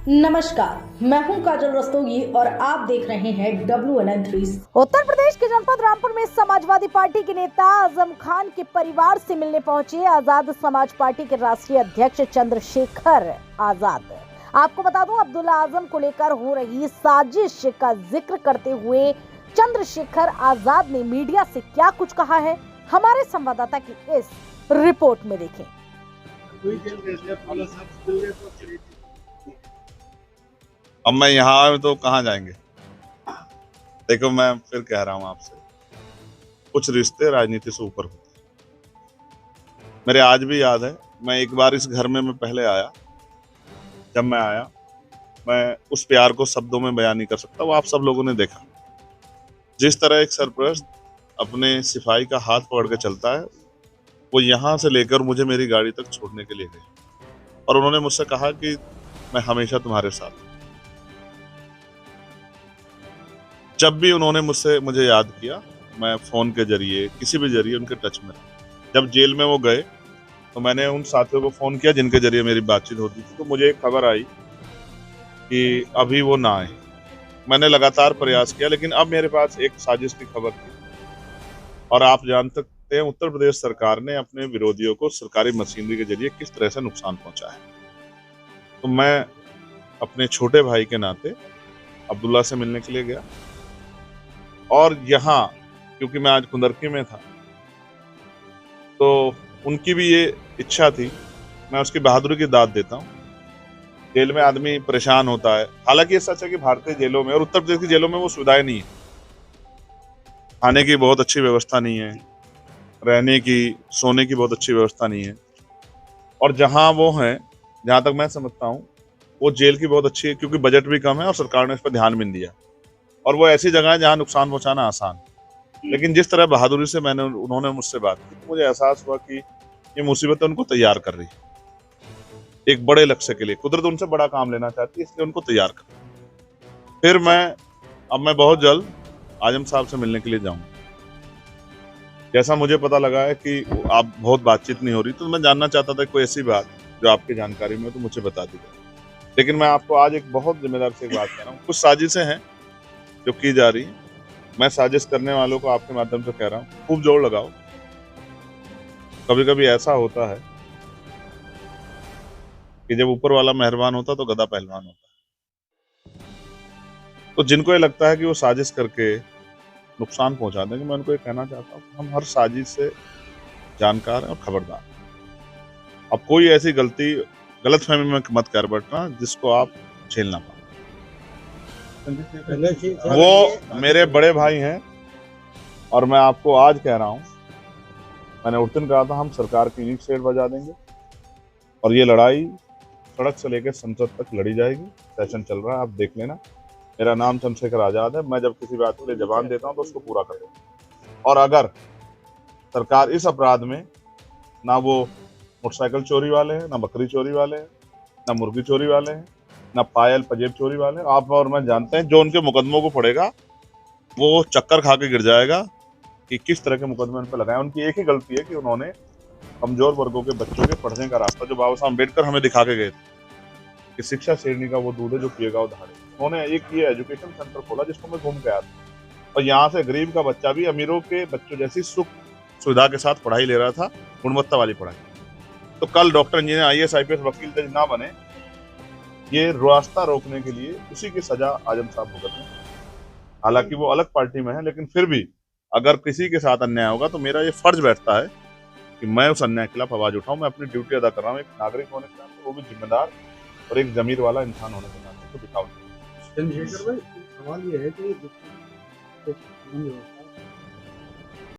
नमस्कार, मैं हूं काजल रस्तोगी और आप देख रहे हैं WNN3। उत्तर प्रदेश के जनपद रामपुर में समाजवादी पार्टी के नेता आजम खान के परिवार से मिलने पहुंचे आजाद समाज पार्टी के राष्ट्रीय अध्यक्ष चंद्रशेखर आजाद। आपको बता दूं, अब्दुल्ला आजम को लेकर हो रही साजिश का जिक्र करते हुए चंद्रशेखर आजाद ने मीडिया से क्या कुछ कहा है, हमारे संवाददाता की इस रिपोर्ट में देखें। अब मैं यहाँ आया तो कहाँ जाएंगे। देखो, मैं फिर कह रहा हूँ आपसे, कुछ रिश्ते राजनीति से ऊपर होते हैं। मेरे आज भी याद है, मैं एक बार इस घर में मैं पहले आया। जब मैं आया, मैं उस प्यार को शब्दों में बयान नहीं कर सकता। वो आप सब लोगों ने देखा, जिस तरह एक सरपरस्त अपने सिपाही का हाथ पकड़ के चलता है, वो यहाँ से लेकर मुझे मेरी गाड़ी तक छोड़ने के लिए गए और उन्होंने मुझसे कहा कि मैं हमेशा तुम्हारे साथ हूं। जब भी उन्होंने मुझे याद किया, मैं फोन के जरिए किसी भी जरिए उनके टच में रहा। जब जेल में वो गए तो मैंने उन साथियों को फोन किया जिनके जरिए मेरी बातचीत होती थी, तो मुझे एक खबर आई कि अभी वो ना आए। मैंने लगातार प्रयास किया, लेकिन अब मेरे पास एक साजिश की खबर थी और आप जान सकते हैं उत्तर प्रदेश सरकार ने अपने विरोधियों को सरकारी मशीनरी के जरिए किस तरह से नुकसान पहुंचाया है। तो मैं अपने छोटे भाई के नाते अब्दुल्ला से मिलने के लिए गया और यहाँ, क्योंकि मैं आज कुंदरकी में था, तो उनकी भी ये इच्छा थी, मैं उसकी बहादुरी की दाद देता हूँ। जेल में आदमी परेशान होता है। हालांकि ये सच है कि भारतीय जेलों में और उत्तर प्रदेश की जेलों में वो सुविधाएं नहीं है। खाने की बहुत अच्छी व्यवस्था नहीं है, रहने की, सोने की बहुत अच्छी व्यवस्था नहीं है। और जहाँ वो हैं, जहाँ तक मैं समझता हूँ, वो जेल की बहुत अच्छी है, क्योंकि बजट भी कम है और सरकार ने इस पर ध्यान भी नहीं दिया। और वो ऐसी जगह है जहाँ नुकसान पहुंचाना आसान। लेकिन जिस तरह बहादुरी से उन्होंने मुझसे बात की, तो मुझे एहसास हुआ कि ये मुसीबतें उनको तैयार कर रही है एक बड़े लक्ष्य के लिए। कुदरत उनसे बड़ा काम लेना चाहती है, इसलिए उनको तैयार कर। फिर मैं बहुत जल्द आजम साहब से मिलने के लिए जाऊंगा। जैसा मुझे पता लगा है कि आप बहुत बातचीत नहीं हो रही, तो मैं जानना चाहता था कोई ऐसी बात जो आपकी जानकारी में हो तो मुझे बता दीजिए। लेकिन मैं आपको आज एक बहुत जिम्मेदार से बात कर रहा हूँ। कुछ साजिशें हैं जो की जा रही है। मैं साजिश करने वालों को आपके माध्यम से कह रहा हूँ, खूब जोर लगाओ। कभी कभी ऐसा होता है कि जब ऊपर वाला मेहरबान होता तो गधा पहलवान होता है। तो जिनको ये लगता है कि वो साजिश करके नुकसान पहुंचा देंगे, मैं उनको ये कहना चाहता हूँ, हम हर साजिश से जानकार हैं और खबरदार। अब कोई ऐसी गलतफहमी में मत कर बैठना जिसको आप झेल ना पाए। वो मेरे बड़े भाई हैं और मैं आपको आज कह रहा हूँ, मैंने उस दिन कहा था हम सरकार की ईंट शेर बजा देंगे और ये लड़ाई सड़क से लेकर संसद तक लड़ी जाएगी। सेशन चल रहा है, आप देख लेना। मेरा नाम चंद्रशेखर आजाद है। मैं जब किसी बात के लिए जबान देता हूं तो उसको पूरा कर देता हूं। और अगर सरकार इस अपराध में, ना वो मोटरसाइकिल चोरी वाले हैं, ना बकरी चोरी वाले हैं, ना मुर्गी चोरी वाले हैं, ना पायल पजेब चोरी वाले हैं, आप और मैं जानते हैं, जो उनके मुकदमों को पड़ेगा वो चक्कर खा के गिर जाएगा कि किस तरह के मुकदमे उन पर लगाए। उनकी एक ही गलती है कि उन्होंने कमजोर वर्गों के बच्चों के पढ़ने का रास्ता, जो बाबा साहब अम्बेडकर हमें दिखा के गए थे कि शिक्षा शेरनी का वो दूध है जो पिएगा वो धाड़े। उन्होंने एक ये एजुकेशन सेंटर खोला जिसको मैं घूम के आया था, और यहाँ से गरीब का बच्चा भी अमीरों के बच्चों जैसी सुख सुविधा के साथ पढ़ाई ले रहा था, गुणवत्ता वाली पढ़ाई। तो कल डॉक्टर, इंजीनियर, IAS IPS वकील जज ना बने, ये रास्ता रोकने के लिए उसी की सजा आजम साहब भुगत हैं। हालांकि वो अलग पार्टी में है, लेकिन फिर भी अगर किसी के साथ अन्याय होगा तो मेरा ये फर्ज बैठता है कि मैं उस अन्याय के खिलाफ आवाज उठाऊं। मैं अपनी ड्यूटी अदा कर रहा हूँ एक नागरिक होने के नाते, वो भी जिम्मेदार और एक जमीर वाला इंसान होने के नाते। तो दिखाओ। चंद्रशेखर भाई, सवाल ये है कि